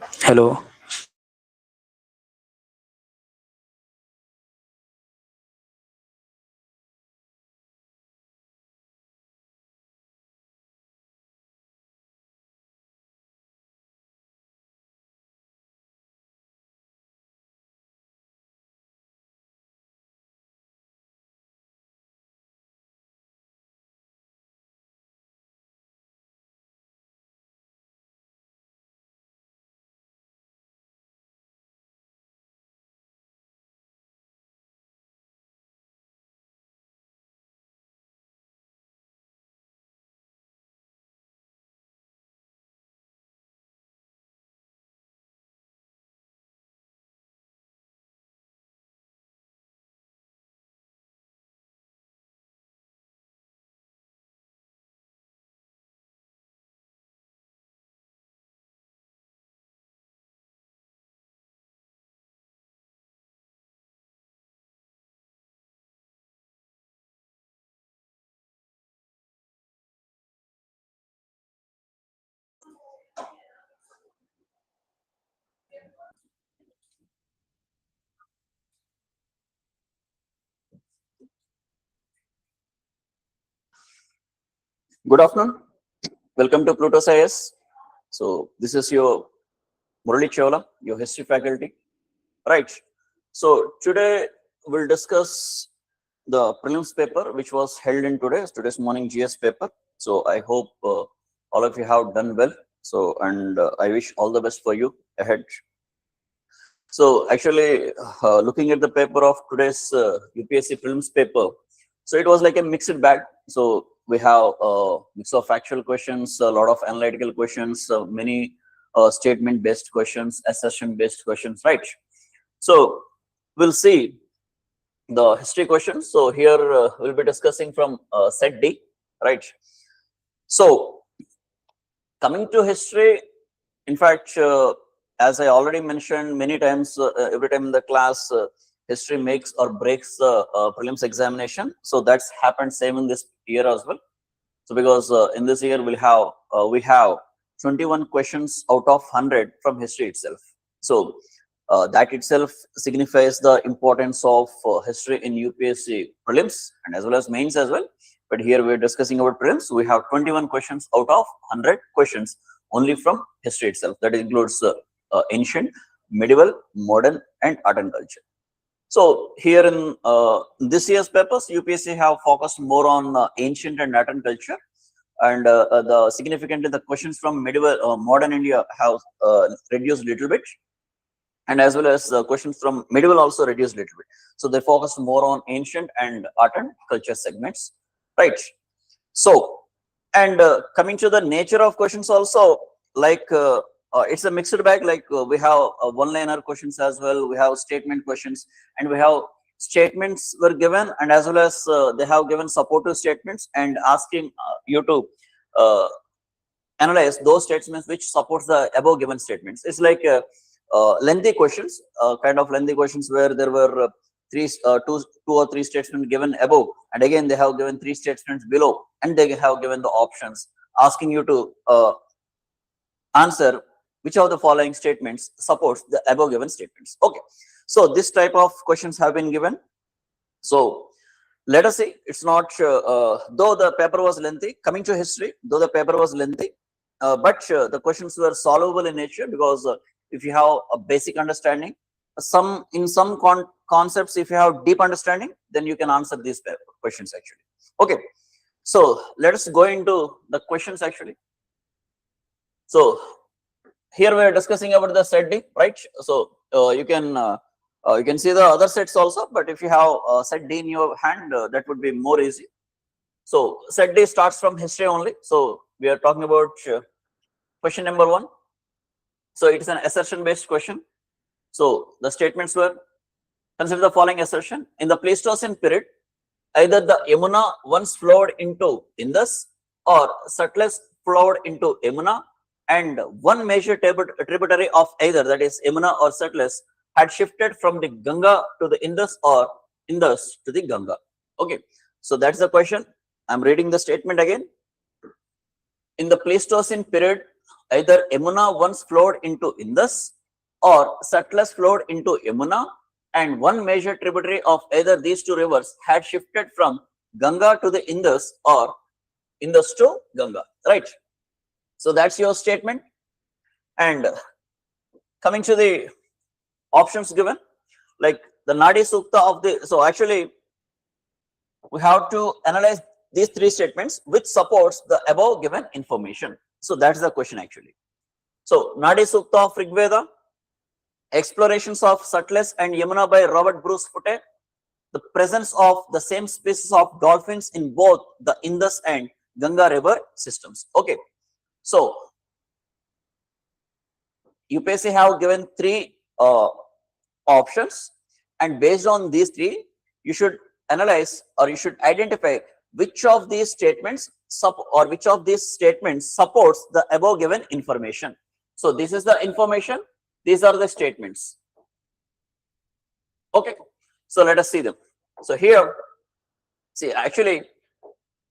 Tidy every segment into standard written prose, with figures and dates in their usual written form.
Hello. Good afternoon. Welcome to PLUTUS IAS. So this is your Murali Chavala, your history faculty. Right. So today we'll discuss the prelims paper which was held in today's morning GS paper. So I hope all of you have done well. So and I wish all the best for you ahead. So actually, looking at the paper of today's UPSC Prelims paper, so it was like a mixed bag. So we have a mix of factual questions, a lot of analytical questions, many statement-based questions, assertion-based questions, right? So we'll see the history questions. So here we'll be discussing from set D, right? So coming to history, in fact, as I already mentioned many times, every time in the class, history makes or breaks the prelims examination. So that's happened same in this year as well. So because in this year we have 21 questions out of 100 from history itself. So that itself signifies the importance of history in UPSC prelims and as well as mains as well. But here we're discussing about prelims. We have 21 questions out of 100 questions only from history itself. That includes ancient, medieval, modern, and art and culture. So here in this year's papers, UPSC have focused more on ancient and art and culture. And the significantly the questions from medieval, modern India have reduced a little bit. And as well as questions from medieval also reduced a little bit. So they focused more on ancient and art and culture segments, right? So, and coming to the nature of questions also, like it's a mixed bag. Like we have one-liner questions as well. We have statement questions, and we have statements were given, and as well as they have given supportive statements and asking you to analyze those statements which supports the above given statements. It's like lengthy questions, kind of lengthy questions where there were two or three statements given above, and again they have given three statements below, and they have given the options asking you to answer which of the following statements supports the above given statements. Okay, so this type of questions have been given. So let us see. It's not though the paper was lengthy. Coming to history, though the paper was lengthy, but the questions were solvable in nature because if you have a basic understanding, some concepts, if you have deep understanding, then you can answer these questions actually. Okay, so let us go into the questions actually. So here we are discussing about the set D, right? So you can see the other sets also, but if you have set D in your hand, that would be more easy. So set D starts from history only. So we are talking about question number 1. So it is an assertion based question. So the statements were, consider the following assertion: in the Pleistocene period, either the Yamuna once flowed into Indus or Sutlej flowed into Yamuna, and one major tributary of either, that is Yamuna or Sutlej, had shifted from the Ganga to the Indus or Indus to the Ganga. Okay, so that's the question. I'm reading the statement again. In the Pleistocene period, either Yamuna once flowed into Indus or Satluj flowed into Yamuna, and one major tributary of either these two rivers had shifted from Ganga to the Indus or Indus to Ganga, right? So that's your statement. And coming to the options given, like the Nadi Sukta of the, so actually we have to analyze these three statements which supports the above given information. So that's the question actually. So Nadi Sukta of Rigveda, explorations of Satluj and Yamuna by Robert Bruce Foote, the presence of the same species of dolphins in both the Indus and Ganga river systems. Okay, so UPSC have given three options, and based on these three, you should analyze or you should identify which of these statements which of these statements supports the above given information. So this is the information, these are the statements. Okay, so let us see them. So here, see actually,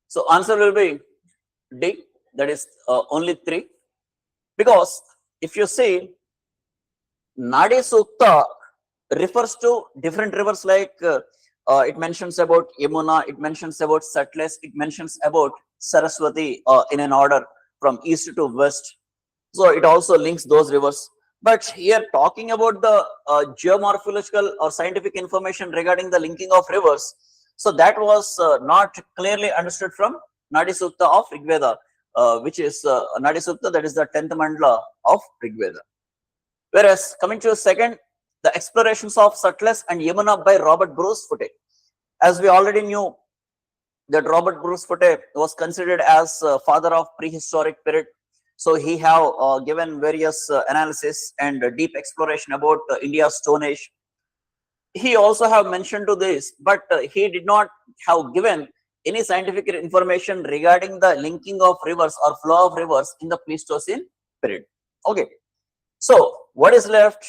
so answer will be D, that is only 3, because if you see Nadi Sukta refers to different rivers, like it mentions about Yamuna, it mentions about Satluj, it mentions about Saraswati in an order from east to west. So it also links those rivers. But here talking about the geomorphological or scientific information regarding the linking of rivers, so that was not clearly understood from Nadi Sukta of Rigveda, which is Nadi Sukta, that is the 10th mandala of Rigveda. Whereas coming to second, the explorations of Satluj and Yamuna by Robert Bruce Foote. As we already knew that Robert Bruce Foote was considered as father of prehistoric period. So he have given various analysis and deep exploration about India's Stone Age. He also have mentioned to this, but he did not have given any scientific information regarding the linking of rivers or flow of rivers in the Pleistocene period. Okay, so what is left?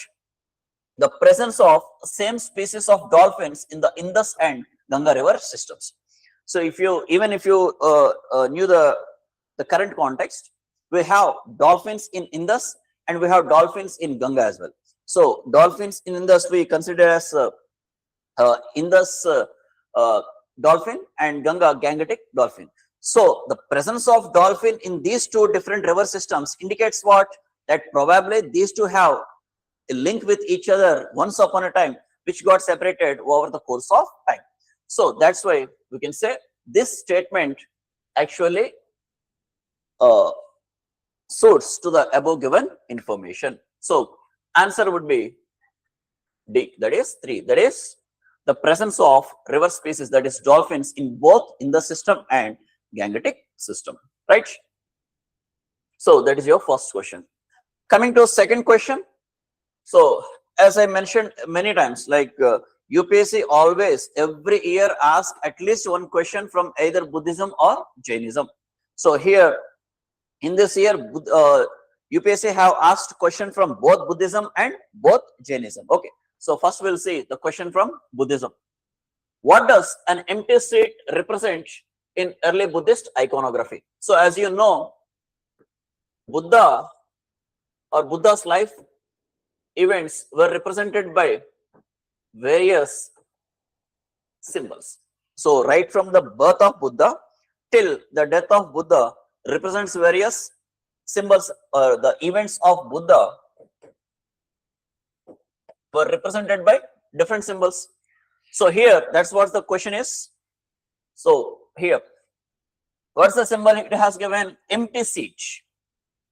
The presence of same species of dolphins in the Indus and Ganga river systems. So if you knew the current context, we have dolphins in Indus and we have dolphins in Ganga as well. So dolphins in Indus we consider as Indus dolphin and Ganga Gangetic dolphin. So the presence of dolphin in these two different river systems indicates what? That probably these two have a link with each other once upon a time, which got separated over the course of time. So that's why we can say this statement actually suits to the above given information. So answer would be D, that is 3. That is the presence of river species, that is dolphins, in both in the system and Gangetic system, right? So that is your first question. Coming to second question. So as I mentioned many times, like UPSC always every year ask at least one question from either Buddhism or Jainism. So here in this year, UPSC have asked question from both Buddhism and both Jainism. Okay, so first we'll see the question from Buddhism. What does an empty seat represent in early Buddhist iconography? So as you know, Buddha or Buddha's life events were represented by various symbols. So right from the birth of Buddha till the death of Buddha represents various symbols. The events of Buddha were represented by different symbols. So here, that's what the question is. So here, what's the symbol it has given? Empty seat.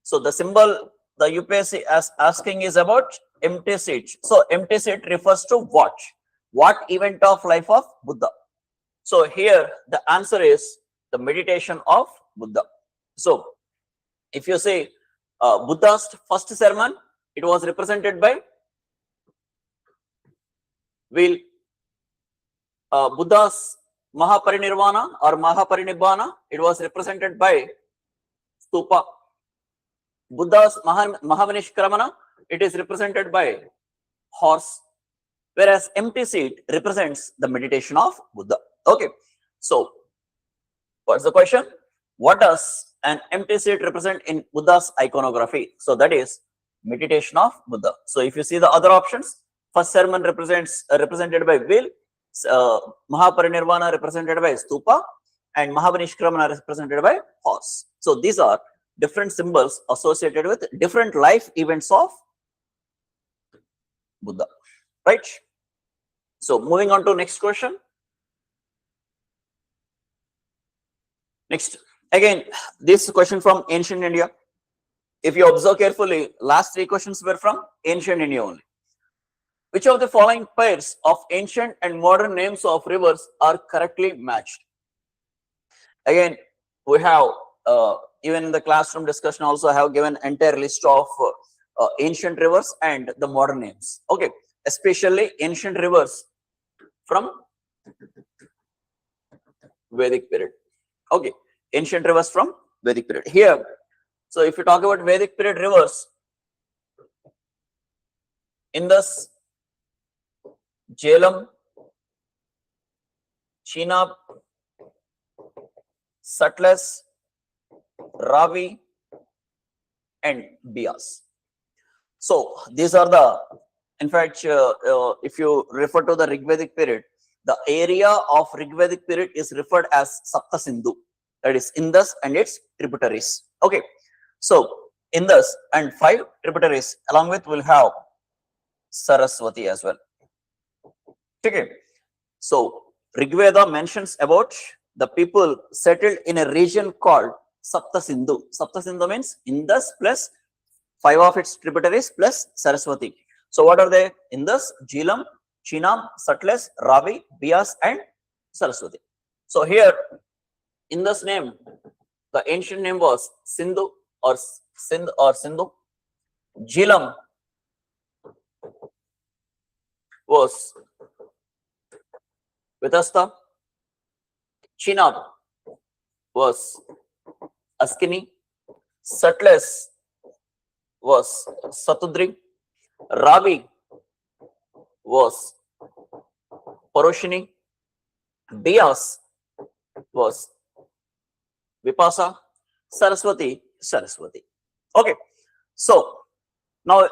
So the symbol the UPSC is asking is about empty seat. So empty seat refers to what? What event of life of Buddha? So here the answer is the meditation of Buddha. So if you say Buddha's first sermon, it was represented by Buddha's Mahaparinirvana or Mahaparinibbana, it was represented by stupa. Buddha's Mahavinishkramana, it is represented by horse, whereas empty seat represents the meditation of Buddha. Okay, so what's the question? What does an empty seat represent in Buddha's iconography? So that is meditation of Buddha. So if you see the other options, first sermon represented by wheel, Mahaparinirvana represented by stupa, and Mahapanishkramana represented by horse. So these are different symbols associated with different life events of Buddha, right? So moving on to next question. Next, again, this question from ancient India. If you observe carefully, last three questions were from ancient India only. Which of the following pairs of ancient and modern names of rivers are correctly matched? Again, we have even in the classroom discussion also have given entire list of ancient rivers and the modern names. Okay, especially ancient rivers from Vedic period. Okay, ancient rivers from Vedic period. Here, so if you talk about Vedic period rivers, Indus, Jhelum, Chenab, Sutlej, Ravi, and Bias. So these are the, in fact, if you refer to the Rigvedic period, the area of Rigvedic period is referred as Sapta Sindhu, that is Indus and its tributaries. Okay, so Indus and 5 tributaries, along with will have Saraswati as well. Okay, so Rigveda mentions about the people settled in a region called Sapta Sindhu. Sapta Sindhu means Indus plus 5 of its tributaries plus Saraswati. So what are they? Indus, Jhelum, Chenab, Sutlej, Ravi, Bias, and Saraswati. So here, Indus name, the ancient name was Sindhu or Sindh or Sindhu. Jhelum was Vitasta. Chenab was Askini. Sutlej was Satudri. Ravi was Paroshini. Bias was Vipasa. Saraswati, Saraswati. Okay, so now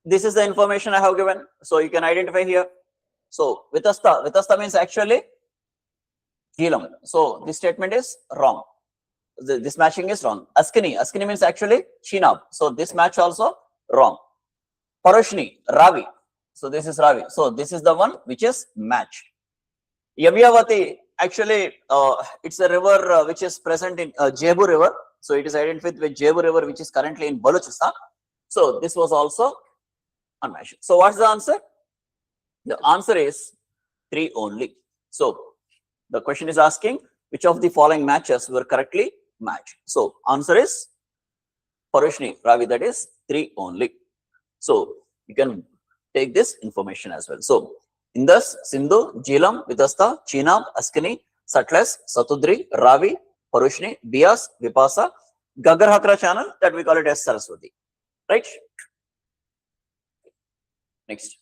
this is the information I have given. So you can identify here. So Vitasta means actually Jhelum. So this statement is wrong. This matching is wrong. Askini means actually Chenab. So this match also wrong. Paroshni, Ravi. So this is Ravi. So this is the one which is matched. Yamyavati, actually it's a river which is present in Jebu river. So it is identified with Jebu river, which is currently in Balochistan. So this was also unmatched. So what's the answer? The answer is 3 only. So the question is asking which of the following matches were correctly matched. So answer is Paroshni, Ravi, that is 3 only. So you can take this information as well. So Indus, Sindhu, Jhelum, Vitasta, Chenab, Askini, Sutlej, Satudri, Ravi, Paroshni, Bias, Vipasa, Gagarhatra channel, that we call it as Saraswati. Right? Next.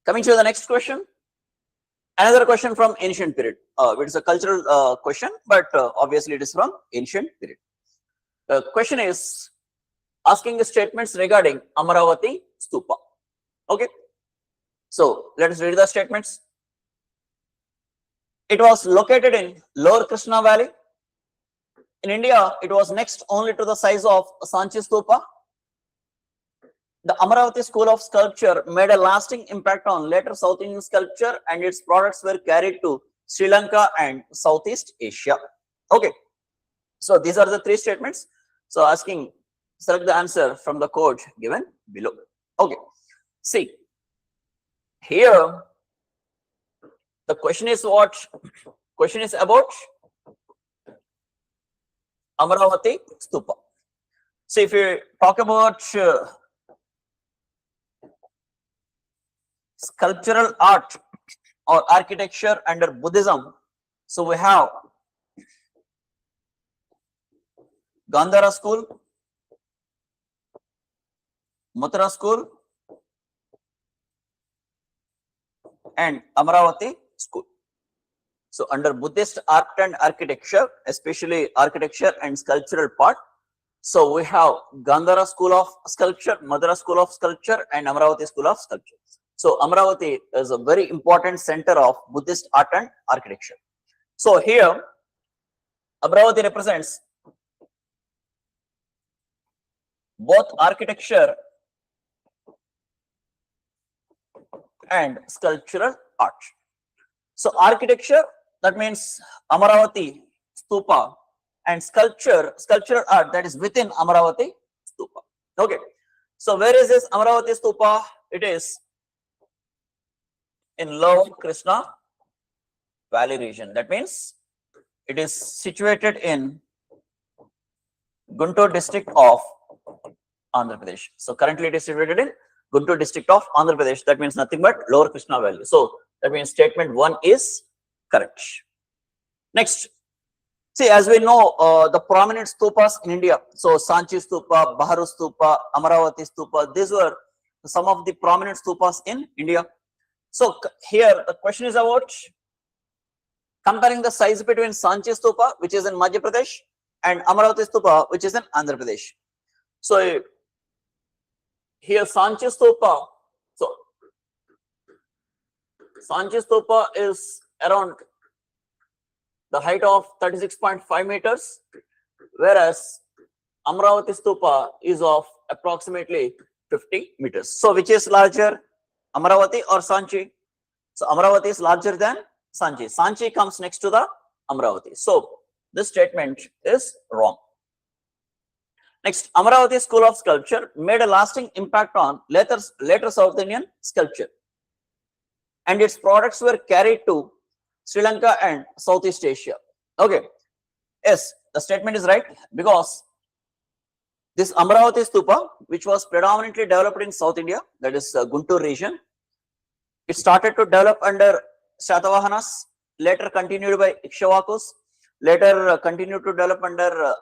Coming to the next question. Another question from ancient period. It is a cultural question, but obviously it is from ancient period. The question is asking the statements regarding Amaravati Stupa. Okay. So let us read the statements. It was located in Lower Krishna Valley. In India, it was next only to the size of Sanchi Stupa. The Amaravati school of sculpture made a lasting impact on later South Indian sculpture, and its products were carried to Sri Lanka and Southeast Asia. Okay. So these are the 3 statements. So asking, select the answer from the code given below. Okay. See, here the question is what? Question is about Amaravati Stupa. So if you talk about sculptural art or architecture under Buddhism, so we have Gandhara school, Mathura school, and Amaravati school. So under Buddhist art and architecture, especially architecture and sculptural part, so we have Gandhara School of Sculpture, Madras School of Sculpture, and Amravati School of Sculpture. So Amravati is a very important center of Buddhist art and architecture. So here Amravati represents both architecture and sculptural art. So architecture, that means Amaravati Stupa, and sculptural art, that is within Amaravati Stupa. Okay. So where is this Amaravati Stupa? It is in Lower Krishna Valley region. That means it is situated in Guntur district of Andhra Pradesh. So currently it is situated in Guntur district of Andhra Pradesh. That means nothing but Lower Krishna Valley. So that means statement 1 is correct. Next, see, as we know, the prominent stupas in India. So Sanchi Stupa, Baharu Stupa, Amaravati Stupa, these were some of the prominent stupas in India. So here the question is about comparing the size between Sanchi Stupa, which is in Madhya Pradesh, and Amaravati Stupa, which is in Andhra Pradesh. So here Sanchi Stupa, so Sanchi Stupa is around the height of 36.5 meters, whereas Amravati Stupa is of approximately 50 meters. So which is larger, Amravati or Sanchi? So Amravati is larger than Sanchi. Sanchi comes next to the Amravati. So this statement is wrong. Next, Amaravati School of Sculpture made a lasting impact on later South Indian sculpture, and its products were carried to Sri Lanka and Southeast Asia. Okay, yes, the statement is right, because this Amaravati Stupa, which was predominantly developed in South India, that is Guntur region, it started to develop under Shatavahanas, later continued by Ikshvakus, later continued to develop under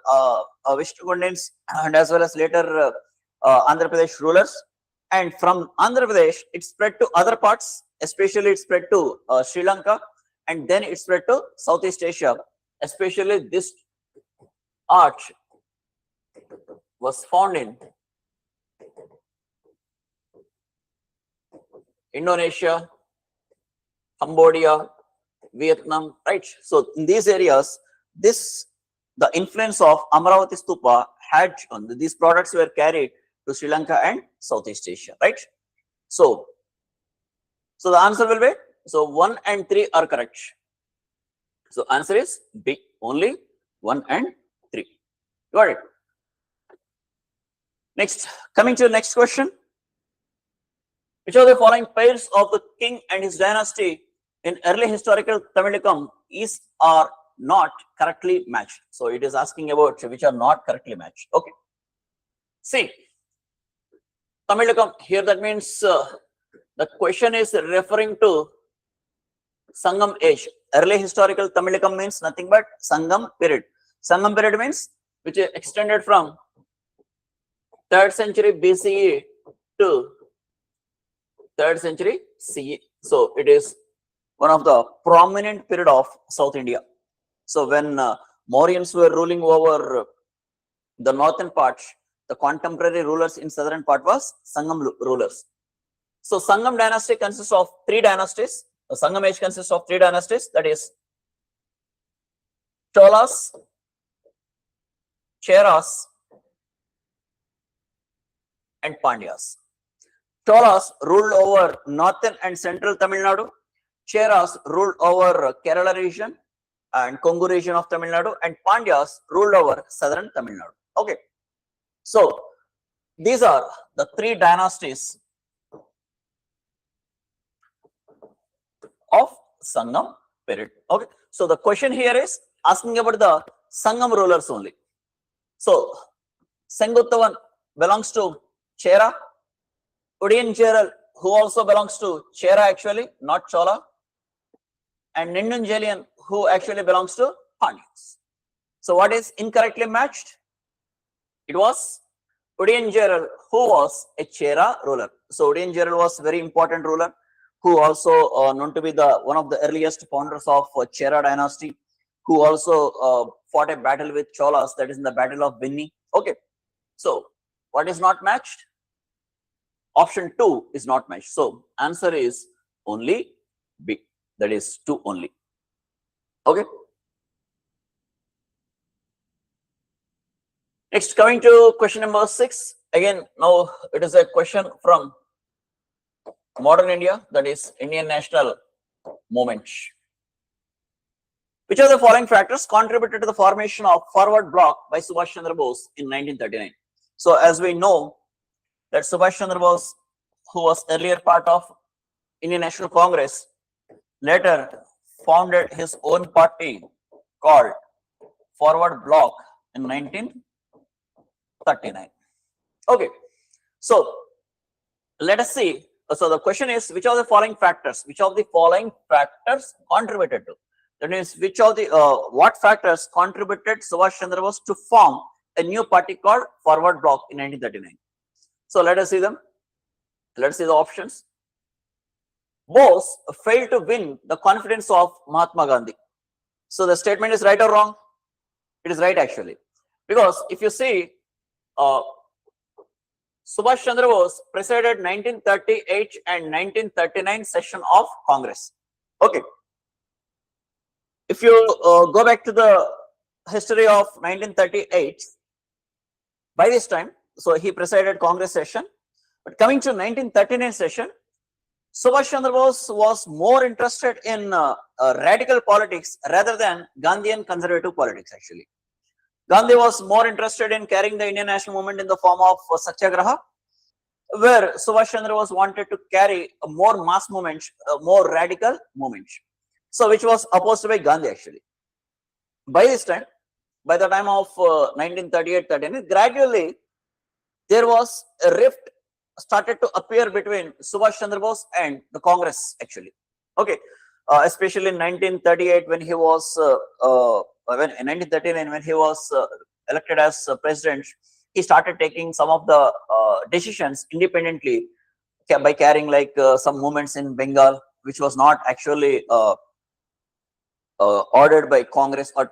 Vishnugundins, and as well as later Andhra Pradesh rulers. And from Andhra Pradesh, it spread to other parts, especially it spread to Sri Lanka, and then it spread to Southeast Asia. Especially this art was found in Indonesia, Cambodia, Vietnam, right? So in these areas, the influence of Amaravati Stupa had on these products were carried to Sri Lanka and Southeast Asia, right? So the answer will be, so 1 and 3 are correct. So answer is B, only 1 and 3. Got it? Next, coming to the next question. Which of the following pairs of the king and his dynasty in early historical Tamilakam is or not correctly matched? So it is asking about which are not correctly matched. Okay. See, Tamilakam here, that means the question is referring to Sangam age. Early historical Tamilakam means nothing but Sangam period. Sangam period means which is extended from 3rd century BCE to 3rd century CE. So it is one of the prominent period of South India. So when Mauryans were ruling over the northern part, the contemporary rulers in southern part was Sangam rulers. So Sangam dynasty consists of 3 dynasties. The Sangam age consists of 3 dynasties, that is Cholas, Cheras, and Pandyas. Cholas ruled over northern and central Tamil Nadu. Cheras ruled over Kerala region and Kongu region of Tamil Nadu, and Pandyas ruled over southern Tamil Nadu. Okay. So these are the 3 dynasties of Sangam period. Okay. So the question here is asking about the Sangam rulers only. So Senguttavan belongs to Chera. Udiyincheral, who also belongs to Chera actually, not Chola. And Nindunjelian, who actually belongs to Pandyas. So what is incorrectly matched? It was Udiyincheral, who was a Chera ruler. So Udiyincheral was very important ruler who also known to be the one of the earliest founders of Chera dynasty, who also fought a battle with Cholas, that is in the Battle of Vinni. Okay, so what is not matched? Option 2 is not matched. So answer is only B, that is 2 only. Okay. Next, coming to question number 6. Again, now it is a question from modern India, that is Indian national movement. Which of the following factors contributed to the formation of forward bloc by Subhash Chandra Bose in 1939? So as we know that Subhash Chandra Bose, who was earlier part of Indian National Congress, later founded his own party called Forward Bloc in 1939. Okay, so let us see. So the question is, which of the following factors contributed to? That means, which of the what factors contributed Subhash Chandra Bose to form a new party called Forward Bloc in 1939? So let us see them. Let's see the options. Bose failed to win the confidence of Mahatma Gandhi. So the statement is right or wrong? It is right actually, because if you see, Subhash Chandra Bose presided 1938 and 1939 session of Congress. Okay. If you go back to the history of 1938, by this time, so he presided Congress session. But coming to 1939 session, Subhash Chandra Bose was more interested in radical politics rather than Gandhian conservative politics actually. Gandhi was more interested in carrying the Indian national movement in the form of Satyagraha, where Subhash Chandra Bose wanted to carry a more mass movement, a more radical movement. So which was opposed by Gandhi actually. By this time, by the time of 1938-39, gradually there was a rift started to appear between Subhash Chandra Bose and the Congress actually. Okay, especially in 1938 when he was in 1939 when he was elected as president, he started taking some of the decisions independently by carrying like some movements in Bengal, which was not actually ordered by Congress, or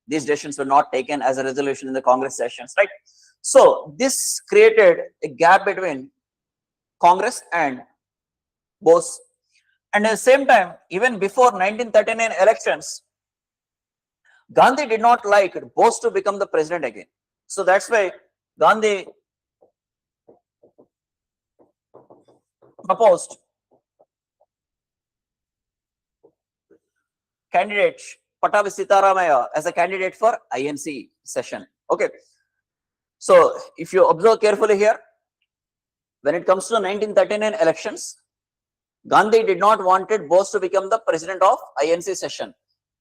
these decisions were not taken as a resolution in the Congress sessions, right? So this created a gap between Congress and Bose. And at the same time, even before 1939 elections, Gandhi did not like Bose to become the president again. So that's why Gandhi proposed candidate Pattabi Sitaramaya as a candidate for INC session. Okay. So if you observe carefully here, when it comes to the 1939 elections, Gandhi did not wanted Bose to become the president of INC session.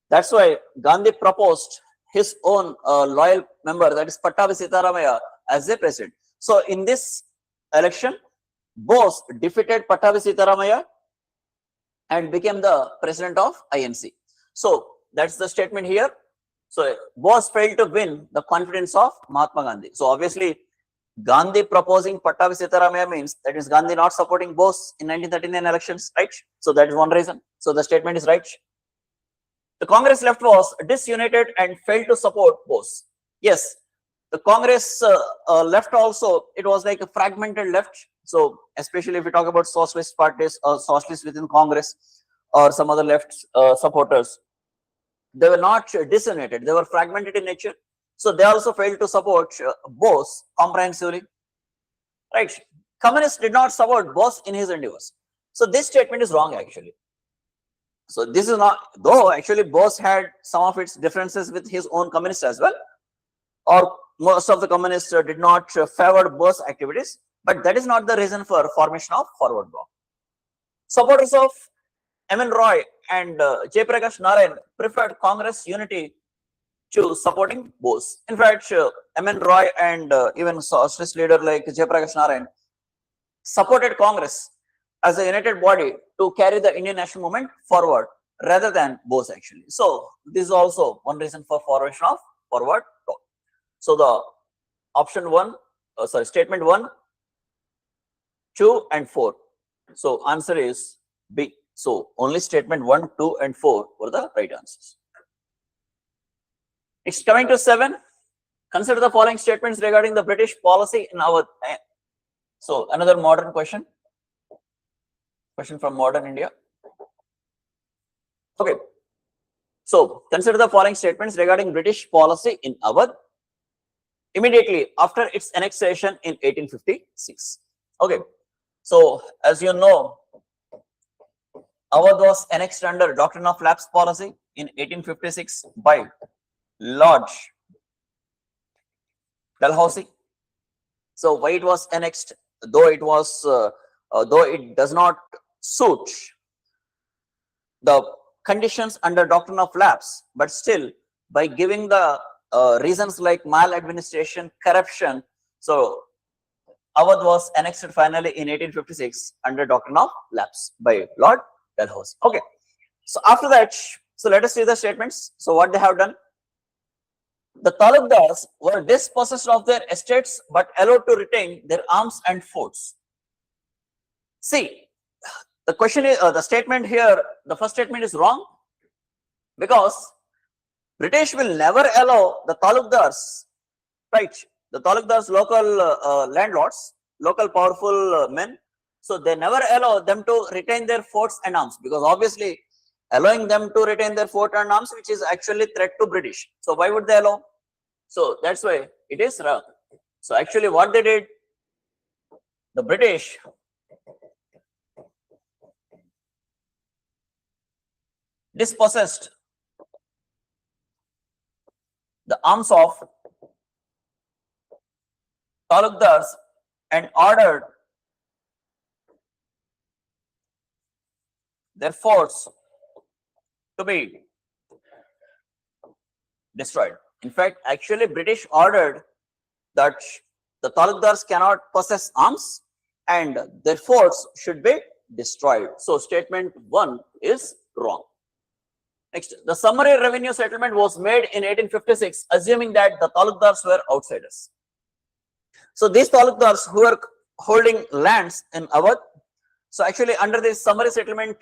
That's why Gandhi proposed his own loyal member, that is Pattabi Sitaramaya, as a president. So in this election, Bose defeated Pattabi Sitaramaya and became the president of INC. So that's the statement here. So Bose failed to win the confidence of Mahatma Gandhi. So obviously, Gandhi proposing Pattabi Sitaramaya means that is Gandhi not supporting Bose in 1939 elections, right? So that is one reason. So the statement is right. The Congress left was disunited and failed to support Bose. Yes, the Congress left also, it was like a fragmented left. So especially if we talk about socialist parties or socialists within Congress or some other left supporters, they were not disunited, they were fragmented in nature. So they also failed to support Bose comprehensively, right? Communists did not support Bose in his endeavors. So this statement is wrong actually. So this is not, though actually Bose had some of its differences with his own communists as well, or most of the communists did not favor Bose activities, but that is not the reason for formation of Forward Bloc. Supporters of M.N. Roy and Jayaprakash Narayan preferred Congress unity to supporting Bose. In fact, M.N. Roy and even socialist leader like Jayaprakash Narayan supported Congress as a united body to carry the Indian national movement forward rather than Bose actually. So this is also one reason for formation of Forward Bloc. So the option 1, statement 1, 2 and 4. So answer is B. So only statement 1, 2 and 4 were the right answers. Next, coming to 7, consider the following statements regarding the British policy in our. So another modern question from modern India. Okay. So consider the following statements regarding British policy in Awadh immediately after its annexation in 1856. Okay. So as you know, Awadh was annexed under Doctrine of Lapse policy in 1856 by Lord Dalhousie. So why it was annexed, though it was though it does not suit the conditions under Doctrine of Lapse, but still by giving the reasons like maladministration, corruption, so Awadh was annexed finally in 1856 under Doctrine of Lapse by Lord Dalhousie. Okay, so after that, so let us see the statements. So what they have done: the talukdars were dispossessed of their estates but allowed to retain their arms and forts. See, the question is, the statement here, the first statement is wrong, because British will never allow the talukdars, right? The talukdars, local landlords, local powerful men, so they never allow them to retain their forts and arms, because obviously allowing them to retain their fort and arms, which is actually threat to British. So why would they allow? So that's why it is wrong. So actually what they did, the British dispossessed the arms of talukdars and ordered their forts to be destroyed. In fact, actually British ordered that the talukdars cannot possess arms and their forts should be destroyed. So statement 1 is wrong. Next, the summary revenue settlement was made in 1856, assuming that the talukdars were outsiders. So these talukdars who were holding lands in Awadh, so actually under this summary settlement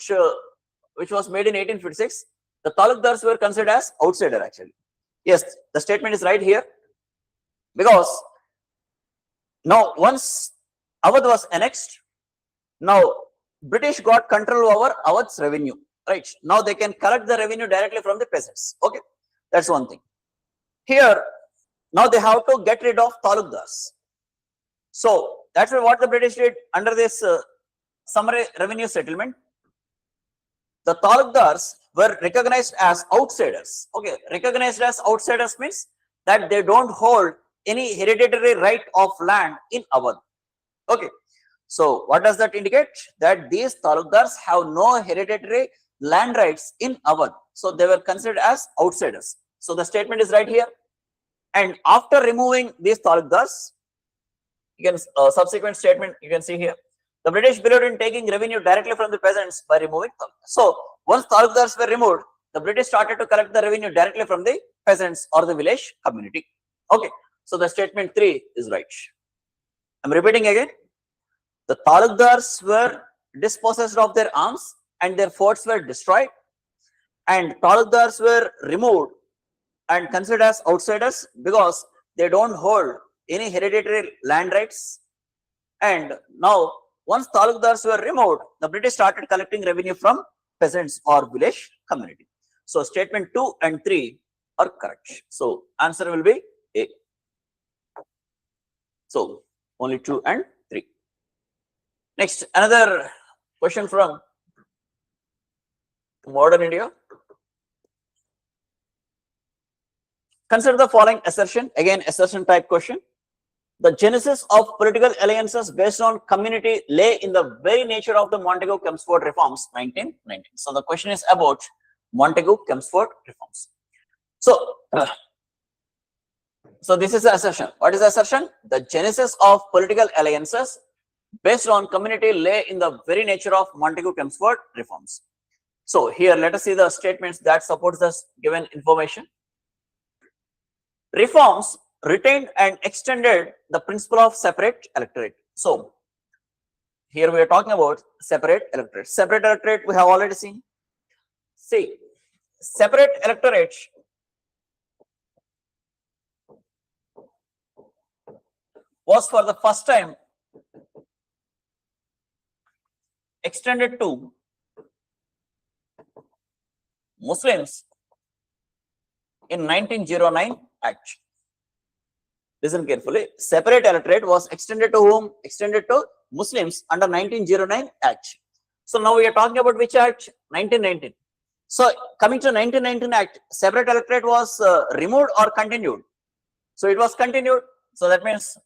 which was made in 1856, the talukdars were considered as outsider actually. Yes, the statement is right here, because now once Awadh was annexed, now British got control over Awadh's revenue. Right, now they can collect the revenue directly from the peasants. Okay, that's one thing. Here, now they have to get rid of talukdars. So that's what the British did under this summary revenue settlement. The talukdars were recognized as outsiders. Okay, recognized as outsiders means that they don't hold any hereditary right of land in Awadh. Okay, so what does that indicate? That these talukdars have no hereditary land rights in Awadh, so they were considered as outsiders. So the statement is right here. And after removing these talukdars, you can subsequent statement you can see here, the British believed in taking revenue directly from the peasants by removing talukdars. So once talukdars were removed, the British started to collect the revenue directly from the peasants or the village community. Okay, so the statement 3 is right. I'm repeating again. The talukdars were dispossessed of their arms and their forts were destroyed, and talukdars were removed and considered as outsiders because they don't hold any hereditary land rights. And now once talukdars were removed, the British started collecting revenue from peasants or village community. So statement 2 and 3 are correct. So answer will be A. So only 2 and 3. Next, another question from modern India. Consider the following assertion, again assertion type question. The genesis of political alliances based on community lay in the very nature of the Montagu-Chelmsford reforms 1919. So the question is about Montagu-Chelmsford reforms. So this is the assertion. What is the assertion? The genesis of political alliances based on community lay in the very nature of Montagu-Chelmsford reforms. So here let us see the statements that supports this given information. Reforms retained and extended the principle of separate electorate. So here we are talking about separate electorate. Separate electorate we have already seen. See, separate electorate was for the first time extended to Muslims in 1909 Act. Listen carefully. Separate electorate was extended to whom? Extended to Muslims under 1909 Act. So now we are talking about which Act? 1919. So coming to 1919 Act, separate electorate was removed or continued? So it was continued. So that means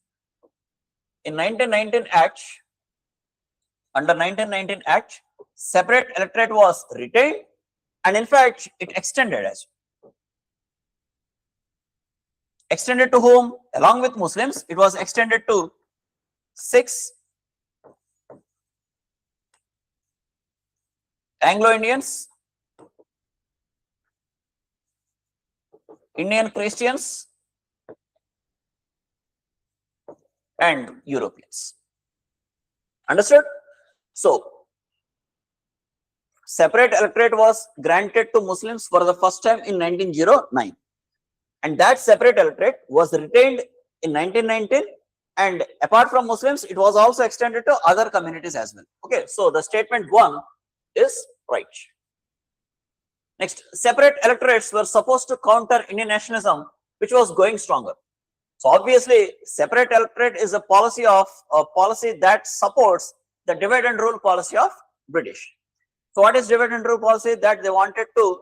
in 1919 Act, under 1919 Act, separate electorate was retained, and in fact it extended as well. Extended to whom? Along with Muslims, it was extended to 6 Anglo-Indians, Indian Christians, and Europeans. Understood? So, separate electorate was granted to Muslims for the first time in 1909. And that separate electorate was retained in 1919, and apart from Muslims, it was also extended to other communities as well. Okay, so the statement 1 is right. Next, separate electorates were supposed to counter Indian nationalism, which was going stronger. So obviously, separate electorate is a policy that supports the divide and rule policy of British. So what is divide and rule policy? That they wanted to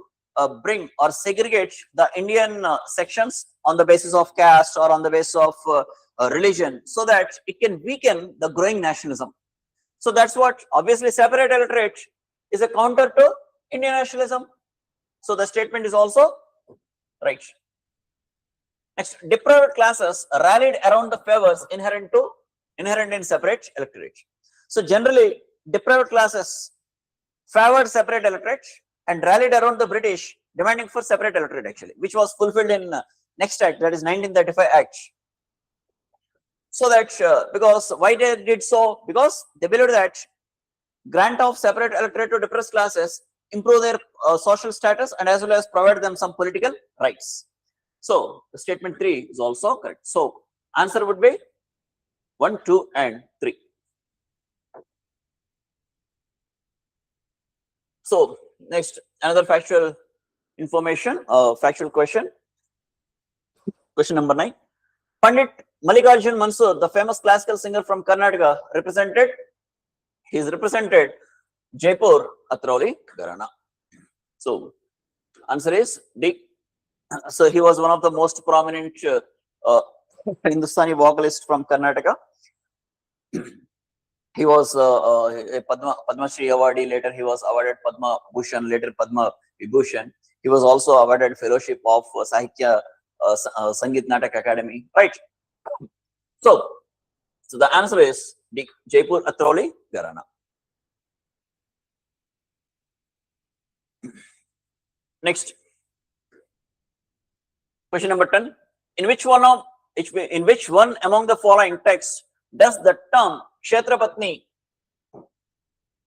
bring or segregate the Indian sections on the basis of caste or on the basis of religion, so that it can weaken the growing nationalism. So that's what obviously separate electorate is a counter to Indian nationalism. So the statement is also right. Next, deprived classes rallied around the favors inherent in separate electorate. So generally, deprived classes favored separate electorate and rallied around the British, demanding for separate electorate actually, which was fulfilled in next act, that is 1935 Act. So that because why they did so? Because they believed that grant of separate electorate to depressed classes improve their social status and as well as provide them some political rights. So the statement 3 is also correct. So answer would be 1, 2, and 3. So next, another factual information, factual question. Question number 9. Pandit Mallikarjun Mansur, the famous classical singer from Karnataka, represented Jaipur Atrauli Gharana. So answer is D. So he was one of the most prominent Hindustani vocalist from Karnataka. He was a Padma Shri awardee. Later, he was awarded Padma Bhushan. Later, Padma Vibhushan. He was also awarded fellowship of Sahitya Sangeet Natak Academy. Right. So the answer is D. Jaipur Atrauli Gharana. Next, question number 10. In which one among the following texts does the term Kshetrapatni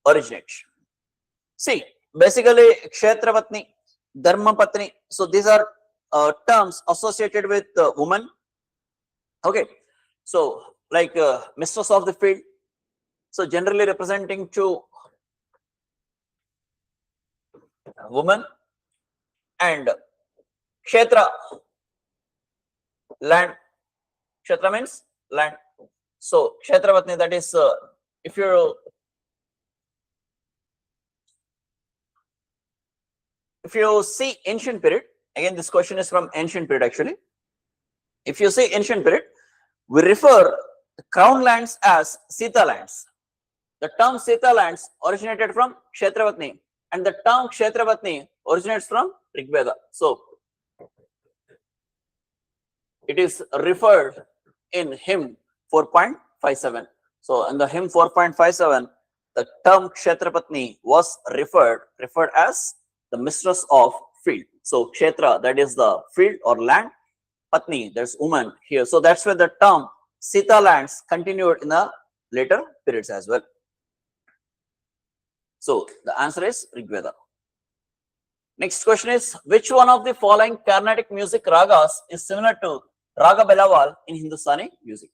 originate? See, basically Kshetrapatni, Dharmapatni. So these are terms associated with women. Okay, so like mistress of the field. So generally representing to woman, and Kshetra, land. Kshetra means land. So Kshetrapatni, that is if you see ancient period, again this question is from ancient period actually. If you see ancient period, we refer crown lands as Sita lands. The term Sita lands originated from Kshetrapatni, and the term Kshetrapatni originates from Rigveda. So it is referred in hymn 4.57. So in the hymn 4.57, the term Kshetrapatni was referred as the mistress of field. So Kshetra, that is the field or land. Patni, that's woman here. So that's where the term Sita lands continued in the later periods as well. So the answer is Rig Veda. Next question is, which one of the following Carnatic music ragas is similar to Raga Belawal in Hindustani music?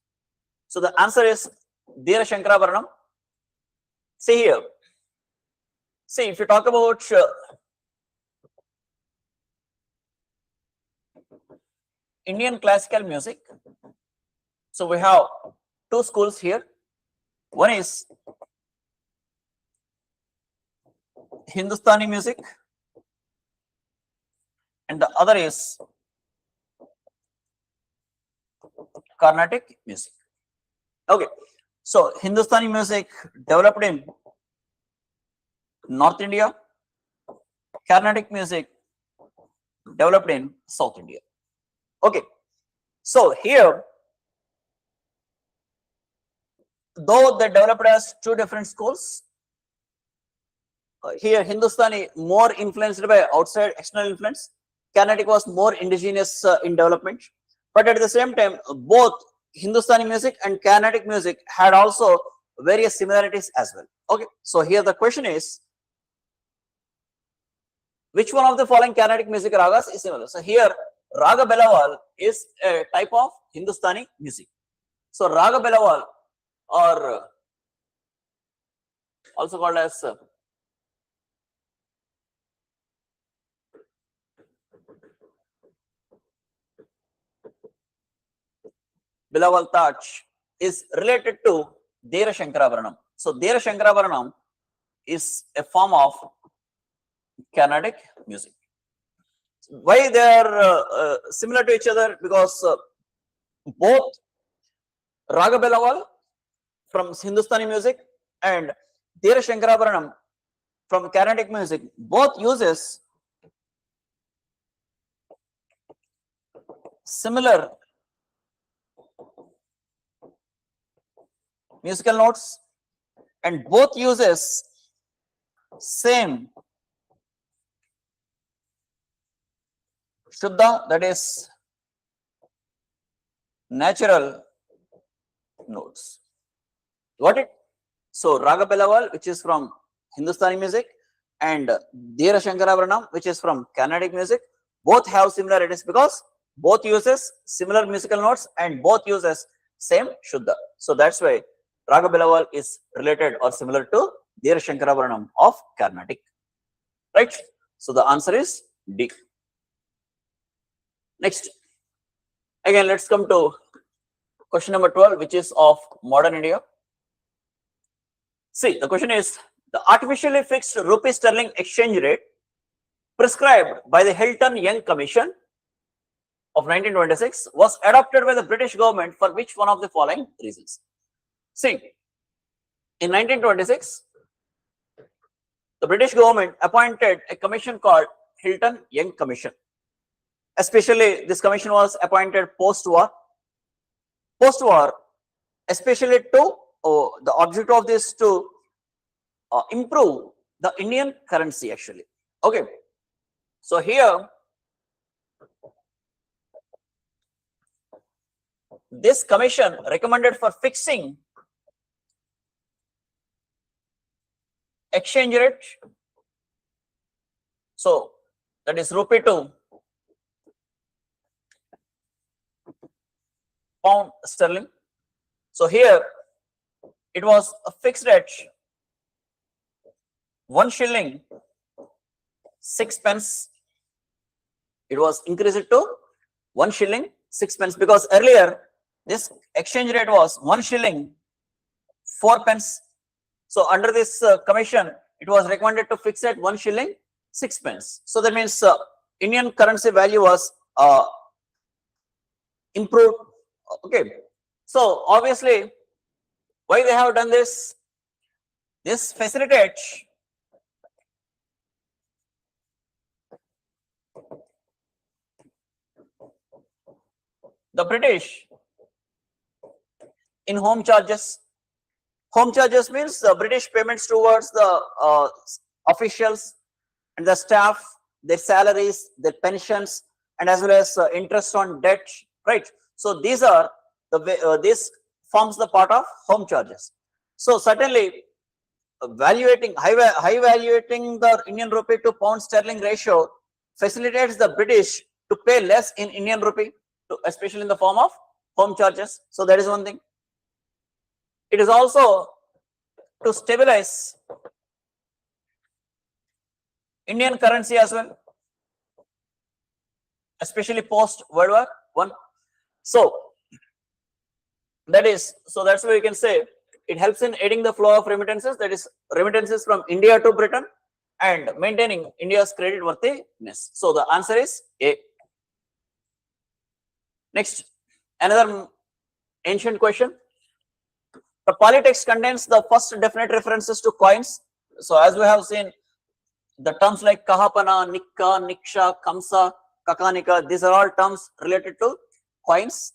So the answer is Dheera Shankarabharanam. See here. See, if you talk about Indian classical music, so we have two schools here. One is Hindustani music and the other is Carnatic music. Okay, so Hindustani music developed in North India, Carnatic music developed in South India. Okay, so here, though they developed as two different schools, here Hindustani more influenced by outside external influence, Carnatic was more indigenous in development, but at the same time, both Hindustani music and Carnatic music had also various similarities as well. Okay, so here the question is, which one of the following Carnatic music ragas is similar? So here, Raga Belawal is a type of Hindustani music. So Raga Belawal, or also called as Bilawal Taj, is related to Dheera Shankarabharanam. So Dheera Shankarabharanam is a form of Carnatic music. Why they are similar to each other? Because both Raga Belawal from Hindustani music and Dheera Shankarabharanam from Carnatic music both uses similar musical notes and both uses same Shuddha, that is natural notes. Got it? So Raga Belawal, which is from Hindustani music, and Dheera Shankarabharanam, which is from Carnatic music, both have similarities because both uses similar musical notes and both uses same Shuddha. So that's why Raga Belawal is related or similar to Dheera Shankarabharanam of Carnatic. Right? So the answer is D. Next, again, let's come to question number 12, which is of modern India. See, the question is, the artificially fixed rupee sterling exchange rate prescribed by the Hilton Young Commission of 1926 was adopted by the British government for which one of the following reasons? See, in 1926, the British government appointed a commission called Hilton Young Commission. Especially, this commission was appointed post-war. Post-war, especially to the objective of this to improve the Indian currency actually. Okay, so here this commission recommended for fixing exchange rate. So that is rupee to pound sterling. So here it was a fixed at 1 shilling 6 pence. It was increased to 1 shilling 6 pence because earlier this exchange rate was 1 shilling 4 pence. So under this commission, it was recommended to fix at 1 shilling 6 pence. So that means Indian currency value was improved. Okay, so obviously, why they have done this? This facilitates the British in home charges. Home charges means the British payments towards the officials and the staff, their salaries, their pensions, and as well as interest on debt, right? So these are the this forms the part of home charges. So certainly high valuating the Indian rupee to pound sterling ratio facilitates the British to pay less in Indian rupee, especially in the form of home charges. So that is one thing. It is also to stabilize Indian currency as well, especially post World War I. So that's why we can say it helps in aiding the flow of remittances, that is remittances from India to Britain, and maintaining India's credit worthiness. So the answer is A. Next, another ancient question. The Pali text contains the first definite references to coins. So as we have seen, the terms like kahapana, nikka, niksha, kamsa, kakanika, these are all terms related to coins.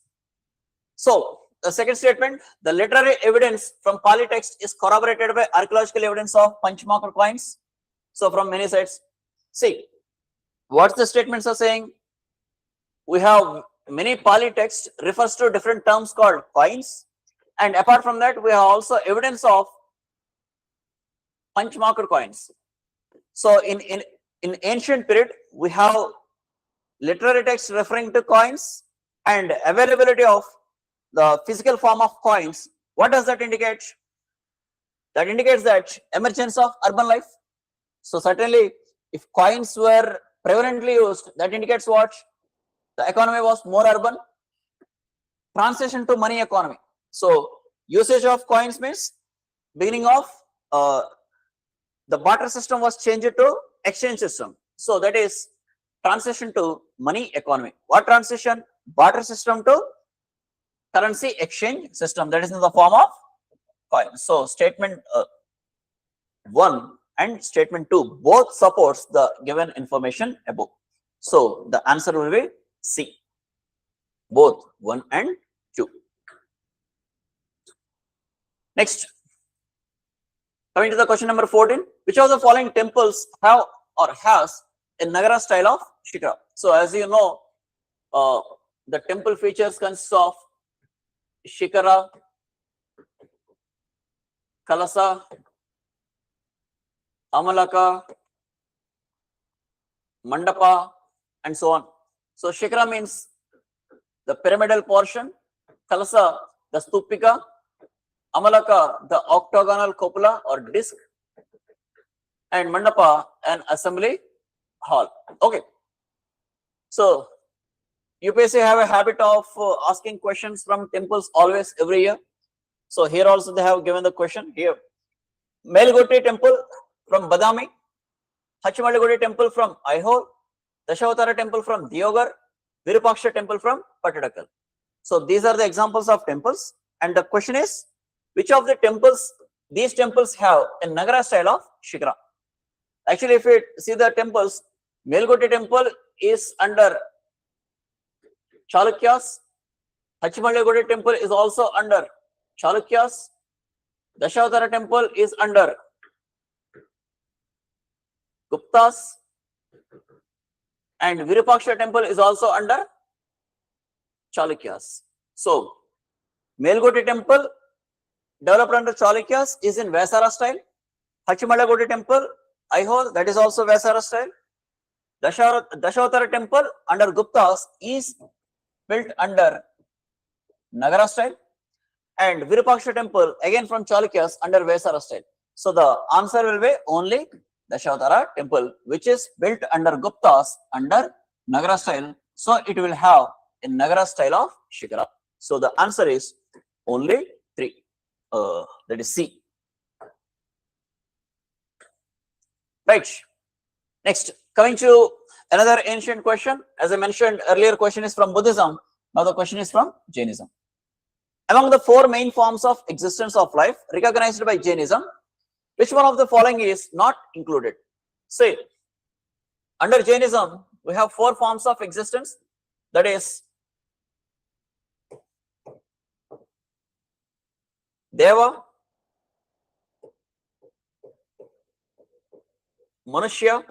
So the second statement, the literary evidence from Pali text is corroborated by archaeological evidence of Panchmakar coins. So from many sides, see what the statements are saying. We have many Pali text refers to different terms called coins, and apart from that, we have also evidence of Panchmakar coins. So in ancient period, we have literary text referring to coins and availability of the physical form of coins. What does that indicate? That indicates that emergence of urban life. So certainly, if coins were prevalently used, that indicates what? The economy was more urban. Transition to money economy. So usage of coins means beginning of the barter system was changed to exchange system. So that is transition to money economy. What transition? Barter system to currency exchange system, that is in the form of coin. So statement 1 and statement 2 both supports the given information above. So the answer will be C, both 1 and 2. Next, coming to the question number 14, which of the following temples have or has a Nagara style of shikara? So as you know, the temple features consist of shikara, kalasa, amalaka, mandapa, and so on. So shikara means the pyramidal portion, kalasa the stupika, amalaka the octagonal cupola or disc, and mandapa an assembly hall. Okay. So UPSC have a habit of asking questions from temples always every year. So here also they have given the question here. Melgoti temple from Badami, Hachimaligodi temple from Aihole, Dashavatara temple from Diogar, Virupaksha temple from Patadakal. So these are the examples of temples, and the question is, which of the temples, these temples have a Nagara style of shikara? Actually, if you see the temples, Melgoti temple is under Chalukyas, Hachimaligodi temple is also under Chalukyas, Dashavatara temple is under Guptas, and Virupaksha temple is also under Chalukyas. So Melgoti temple developed under Chalukyas is in Vaisara style. Hachimaligodi temple, Aihole, that is also Vaisara style. Dashavatara temple under Guptas is built under Nagara style, and Virupaksha temple again from Chalukyas under Vaisara style. So the answer will be only Dashavatara temple, which is built under Guptas under Nagara style. So it will have a Nagara style of shikara. So the answer is only 3. That is C. Right. Next, coming to another ancient question. As I mentioned earlier, question is from Buddhism. Now the question is from Jainism. Among the 4 main forms of existence of life recognized by Jainism, which one of the following is not included? Say, under Jainism, we have 4 forms of existence, that is Deva, Manushya,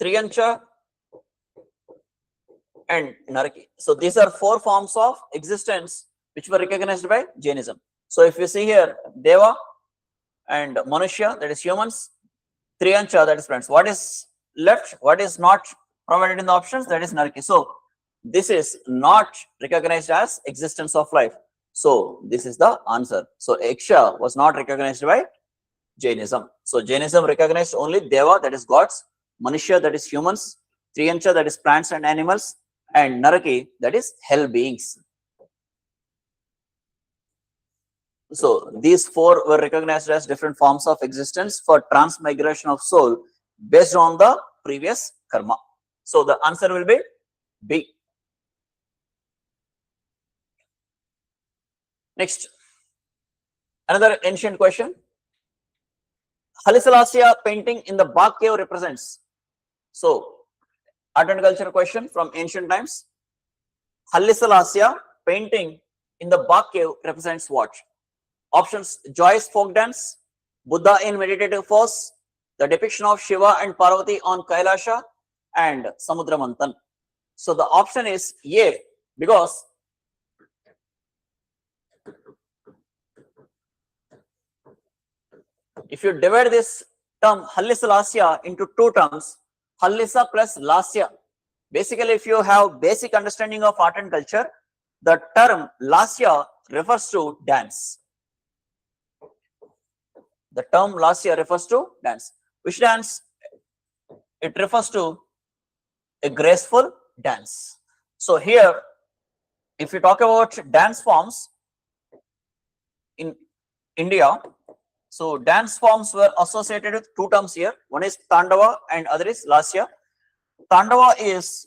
Triyancha, and Naraki. So these are 4 forms of existence which were recognized by Jainism. So if you see here, Deva and Manushya, that is humans, Triyancha, that is plants. What is left? What is not provided in the options? That is Narki. So this is not recognized as existence of life. So this is the answer. So Yaksha was not recognized by Jainism. So Jainism recognized only Deva, that is gods, Manushya, that is humans, Triyancha, that is plants and animals, and Naraki, that is hell beings. So these four were recognized as different forms of existence for transmigration of soul based on the previous karma. So the answer will be B. Next, another ancient question. Halisalasya painting in the Bak cave represents. So, art and culture question from ancient times. Halisalasya painting in the Bak cave represents what? Options: joyous folk dance, Buddha in meditative pose, the depiction of Shiva and Parvati on Kailasha, and Samudra Manthan. So the option is A, because if you divide this term Halisalasya into two terms, Halisa plus Lasya. Basically, if you have basic understanding of art and culture, the term Lasya refers to dance. The term Lasya refers to dance. Which dance? It refers to a graceful dance. So here, if you talk about dance forms in India, so dance forms were associated with two terms here. One is Tandava and other is Lasya. Tandava is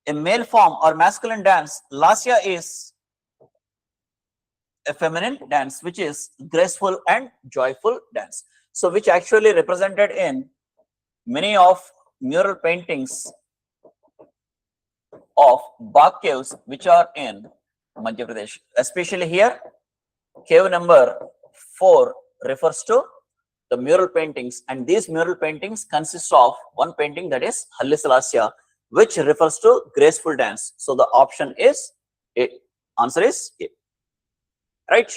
a male form or masculine dance. Lasya is a feminine dance, which is graceful and joyful dance. So which actually represented in many of mural paintings of Bak caves, which are in Madhya Pradesh. Especially here, cave number 4 refers to the mural paintings, and these mural paintings consist of one painting, that is Halisalasya, which refers to graceful dance. So the option is A. Answer is A. Right?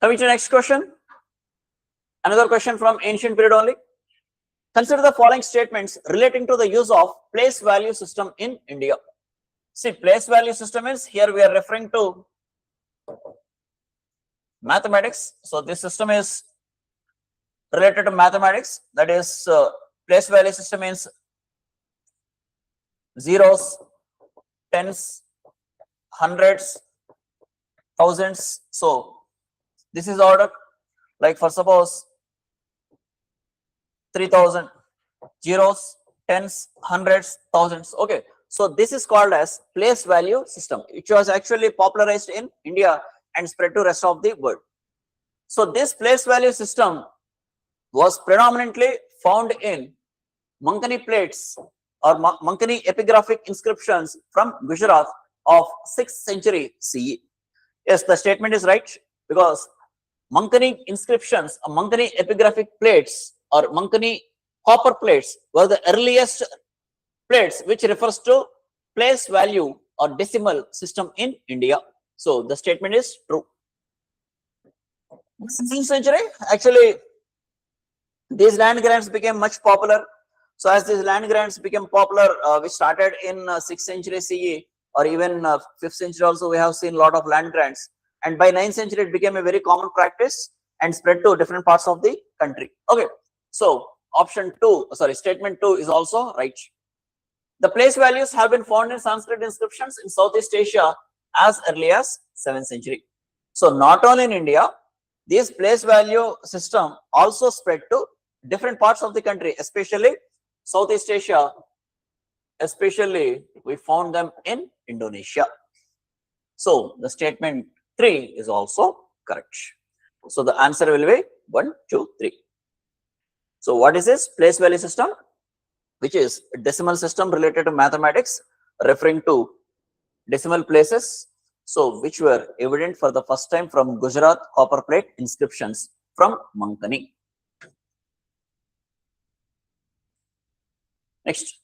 Coming to the next question. Another question from ancient period only. Consider the following statements relating to the use of place value system in India. See, place value system is, here we are referring to mathematics. So this system is related to mathematics. That is, place value system means zeros, tens, hundreds, thousands. So this is order, like for suppose 3000, zeros, tens, hundreds, thousands. Okay, so this is called as place value system, which was actually popularized in India and spread to rest of the world. So this place value system was predominantly found in Mankani plates or Mankani epigraphic inscriptions from Gujarat of 6th century CE. Yes, the statement is right, because Mankani inscriptions, Mankani epigraphic plates or Mankani copper plates were the earliest plates which refers to place value or decimal system in India. So the statement is true. 16th century, actually, these land grants became much popular. So as these land grants became popular, which started in 6th century CE or even 5th century also, we have seen a lot of land grants. And by 9th century, it became a very common practice and spread to different parts of the country. Okay, so option 2, sorry, statement 2 is also right. The place values have been found in Sanskrit inscriptions in Southeast Asia as early as 7th century. So not only in India, this place value system also spread to different parts of the country, especially Southeast Asia. Especially we found them in Indonesia. So the statement 3 is also correct. So the answer will be 1, 2, 3. So what is this place value system? Which is a decimal system related to mathematics, referring to decimal places, so which were evident for the first time from Gujarat copper plate inscriptions from Mankani. Next,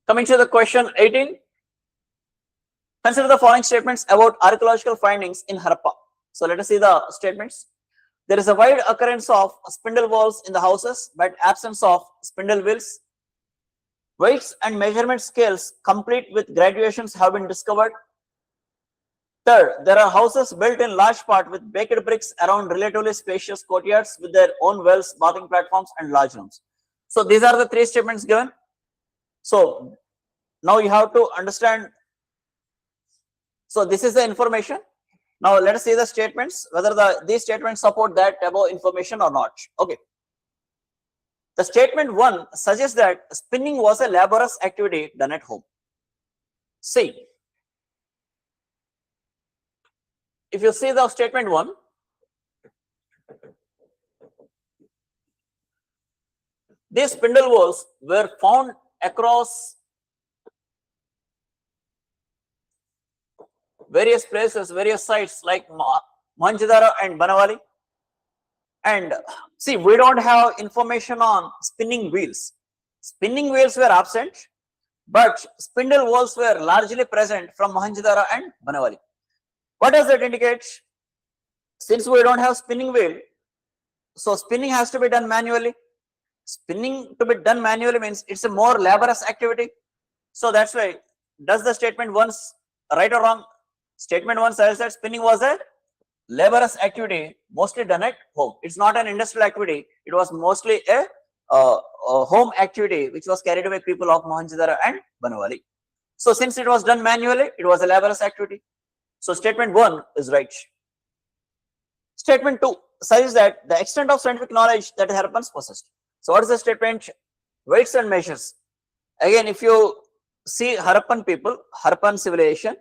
coming to the question 18. Consider the following statements about archaeological findings in Harappa. So let us see the statements. There is a wide occurrence of spindle walls in the houses, but absence of spindle wheels. Weights and measurement scales complete with graduations have been discovered. Third, there are houses built in large part with baked bricks around relatively spacious courtyards with their own wells, bathing platforms, and large rooms. So these are the three statements given. So now you have to understand. So this is the information. Now let us see the statements, whether these statements support that above information or not. Okay. The statement 1 suggests that spinning was a laborious activity done at home. See, if you see the statement 1, these spindle wheels were found across various places, various sites like Mohenjo-daro and Banawali. And see, we don't have information on spinning wheels. Spinning wheels were absent, but spindle wheels were largely present from Mohenjo-daro and Banawali. What does that indicate? Since we don't have spinning wheel, so spinning has to be done manually. Spinning to be done manually means it's a more laborious activity. So that's why, does the statement 1 right or wrong? Statement 1 says that spinning was a laborious activity mostly done at home. It's not an industrial activity. It was mostly a home activity which was carried by people of Mohenjo-daro and Banawali. So since it was done manually, it was a laborious activity. So statement 1 is right. Statement 2 says that the extent of scientific knowledge that Harappans possessed. So what is the statement? Weights and measures. Again, if you see Harappan people, Harappan civilization,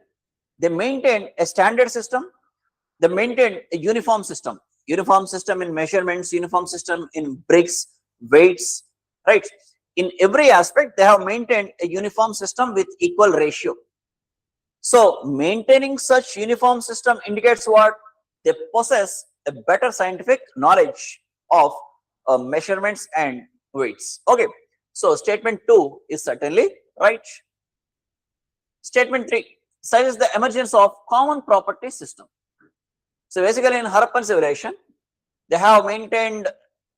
they maintained a standard system. They maintained a uniform system in measurements, uniform system in bricks, weights, right? In every aspect, they have maintained a uniform system with equal ratio. So maintaining such uniform system indicates what? They possess a better scientific knowledge of measurements and weights. Okay, so statement 2 is certainly right. Statement 3 says the emergence of common property system. So basically in Harappan civilization, they have maintained,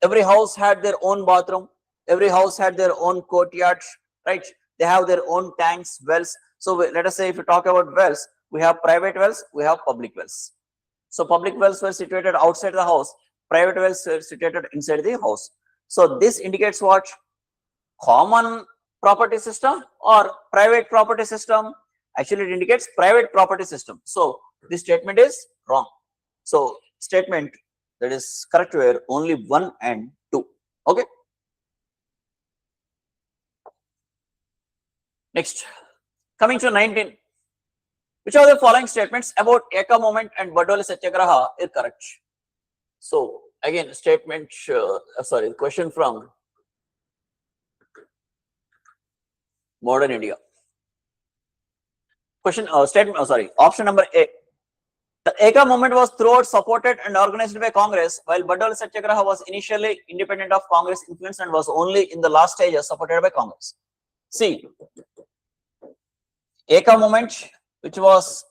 every house had their own bathroom, every house had their own courtyard, right? They have their own tanks, wells. So let us say if you talk about wells, we have private wells, we have public wells. So public wells were situated outside the house, private wells were situated inside the house. So this indicates what? Common property system or private property system? Actually it indicates private property system. So this statement is wrong. So statement that is correct were only 1 and 2. Okay. Next, coming to 19. Which of the following statements about Eka movement and Bardoli Satyagraha is correct? So again, statement, question from modern India. Question, option number A. The Eka movement was throughout supported and organized by Congress, while Bardoli Satyagraha was initially independent of Congress influence and was only in the last stages supported by Congress. See, Eka movement, which was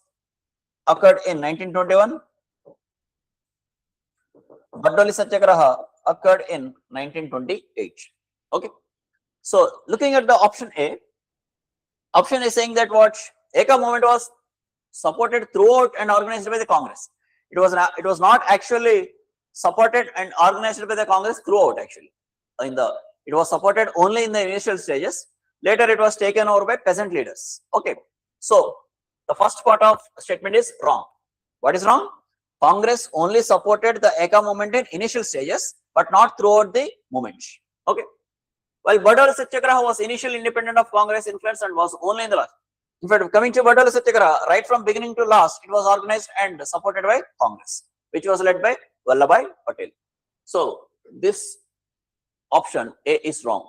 occurred in 1921, Bardoli Satyagraha occurred in 1928. Okay. So looking at the option A, option is saying that what? Eka movement was supported throughout and organized by the Congress. It was not actually supported and organized by the Congress throughout. Actually, it was supported only in the initial stages. Later, it was taken over by peasant leaders. Okay, so the first part of statement is wrong. What is wrong? Congress only supported the Eka movement in initial stages, but not throughout the movement. Okay, while Bardoli Satyagraha was initially independent of Congress influence and was only in the last. In fact, coming to Bardoli Satyagraha, right from beginning to last, it was organized and supported by Congress, which was led by Vallabhbhai Patel. So this option A is wrong.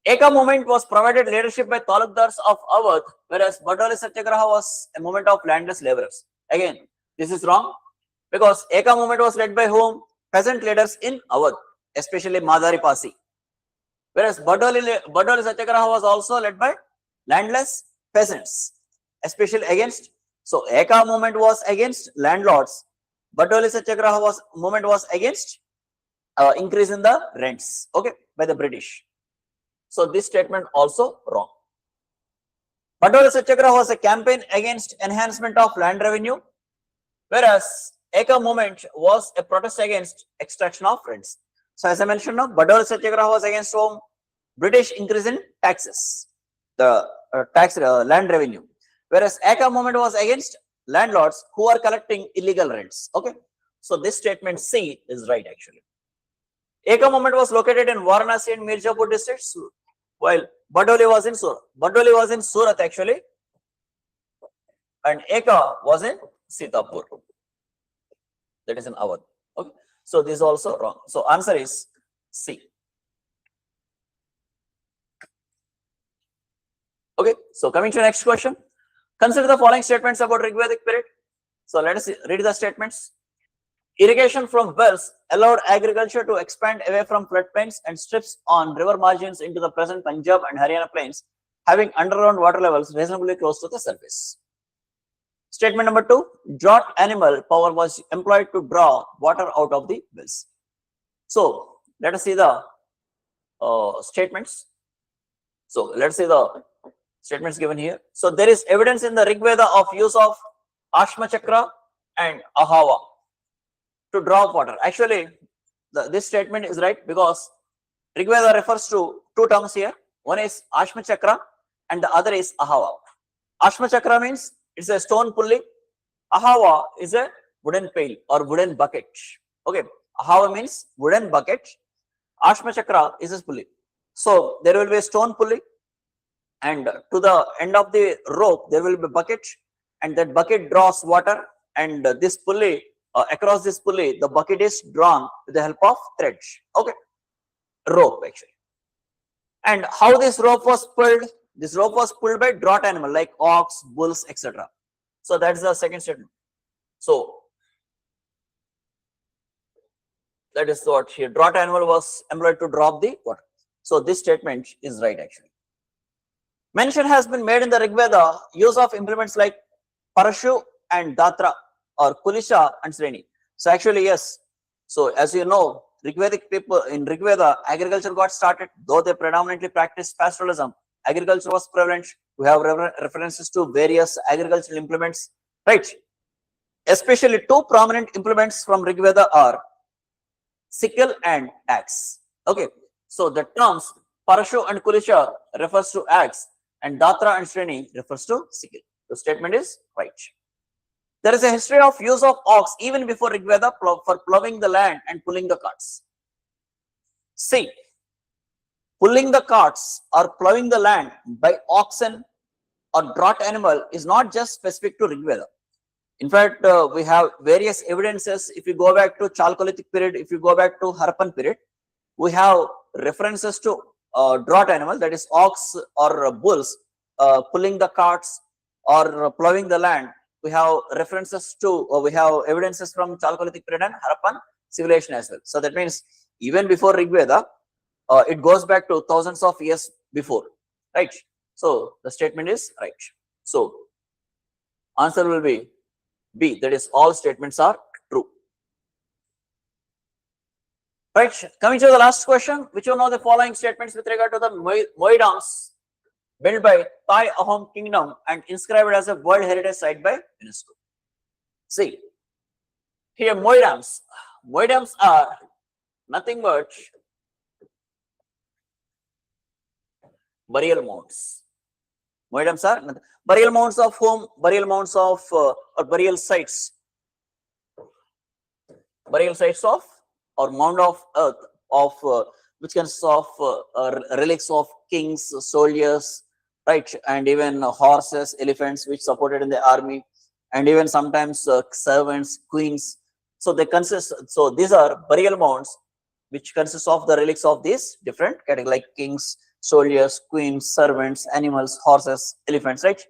Eka movement was provided leadership by Talukdars of Awadh, whereas Bardoli Satyagraha was a movement of landless laborers. Again, this is wrong because Eka movement was led by whom? Peasant leaders in Awadh, especially Madari Pasi. Whereas Bardoli Satyagraha was also led by landless peasants. especially against. So Eka movement was against landlords. Badoli Satyagraha movement was against increase in the rents, okay, by the British. So this statement also wrong. Badoli Satyagraha was a campaign against enhancement of land revenue, whereas Eka movement was a protest against extraction of rents. So as I mentioned now, Badoli Satyagraha was against home British increase in taxes, the land revenue, whereas Eka movement was against landlords who are collecting illegal rents. Okay, so this statement C is right actually. Eka movement was located in Varanasi and Mirzapur districts, while Badoli was in Surat. Badoli was in Surat actually, and Eka was in Sitapur. That is in Awadh. Okay, so this is also wrong. So answer is C. Okay, so coming to the next question. Consider the following statements about Rigvedic period. So let us read the statements. Irrigation from wells allowed agriculture to expand away from floodplains and strips on river margins into the present Punjab and Haryana plains, having underground water levels reasonably close to the surface. Statement number 2, drought animal power was employed to draw water out of the wells. So let us see the statements. So let's see the statements given here. So there is evidence in the Rig Veda of use of Ashma Chakra and Ahava to draw water. Actually, this statement is right because Rig Veda refers to two terms here. One is Ashma Chakra and the other is Ahava. Ashma Chakra means it's a stone pulley. Ahava is a wooden pail or wooden bucket. Okay, Ahava means wooden bucket. Ashma Chakra is a pulley. So there will be a stone pulley, and to the end of the rope there will be a bucket, and that bucket draws water, and this pulley, across this pulley the bucket is drawn with the help of threads. Okay, rope actually. And how this rope was pulled? This rope was pulled by draught animal like ox, bulls, etc. So that's the second statement. So that is what here, draught animal was employed to drop the water. So this statement is right actually. Mention has been made in the Rig Veda use of implements like Parashu and Datra or Kulisha and Sreni. So actually yes. So as you know, Rigvedic people in Rig Veda, agriculture got started, though they predominantly practiced pastoralism. Agriculture was prevalent. We have references to various agricultural implements, right? Especially two prominent implements from Rig Veda are sickle and axe. Okay, so the terms Parashu and Kulisha refers to axe, and Datra and Sreni refers to sickle. The statement is right. There is a history of use of ox even before Rig Veda for ploughing the land and pulling the carts. See, pulling the carts or ploughing the land by oxen or draught animal is not just specific to Rig Veda. In fact, we have various evidences. If you go back to Chalcolithic period, if you go back to Harappan period, we have references to draught animal, that is ox or bulls, pulling the carts or ploughing the land. We have references to, we have evidences from Chalcolithic period and Harappan civilization as well. So that means even before Rig Veda, it goes back to thousands of years before, right? So the statement is right. So answer will be B, that is all statements are true. Right, coming to the last question, which one of the following statements with regard to the Moidams built by Thai Ahom Kingdom and inscribed as a World Heritage Site by UNESCO? See, here Moidams are nothing but burial mounds. Moidams are nothing. Burial mounds of whom? Burial mounds of or burial sites of or mound of earth of which consists of relics of kings, soldiers, right, and even horses, elephants which supported in the army, and even sometimes servants, queens. So they consist. So these are burial mounds which consist of the relics of these different categories like kings, soldiers, queens, servants, animals, horses, elephants, right?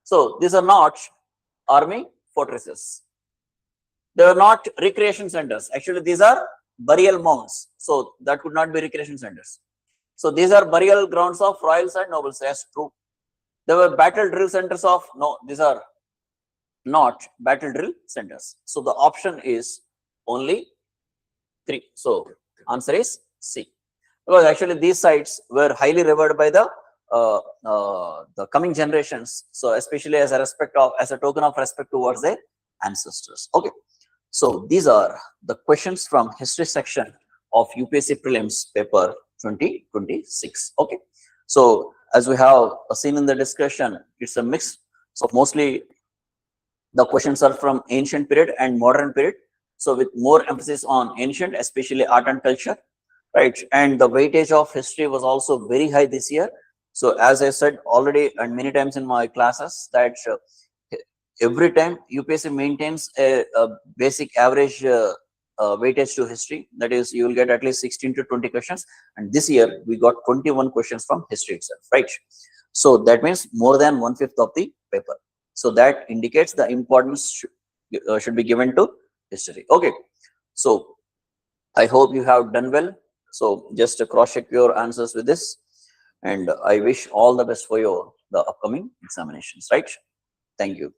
So these are not army fortresses. They are not recreation centers. Actually, these are burial mounds. So that could not be recreation centers. So these are burial grounds of royals and nobles. That's true. There were battle drill centers of, no, these are not battle drill centers. So the option is only 3. So answer is C. Because actually these sites were highly revered by the coming generations. So especially as a token of respect towards their ancestors. Okay. So these are the questions from history section of UPSC Prelims paper 2026. Okay. So as we have seen in the discussion, it's a mix. So mostly the questions are from ancient period and modern period. So with more emphasis on ancient, especially art and culture, right? And the weightage of history was also very high this year. So as I said already and many times in my classes that every time UPSC maintains a basic average weightage to history. That is, you will get at least 16 to 20 questions. And this year we got 21 questions from history itself, right? So that means more than 1/5 of the paper. So that indicates the importance should be given to history. Okay. So I hope you have done well. So just cross check your answers with this. And I wish all the best for the upcoming examinations, right? Thank you.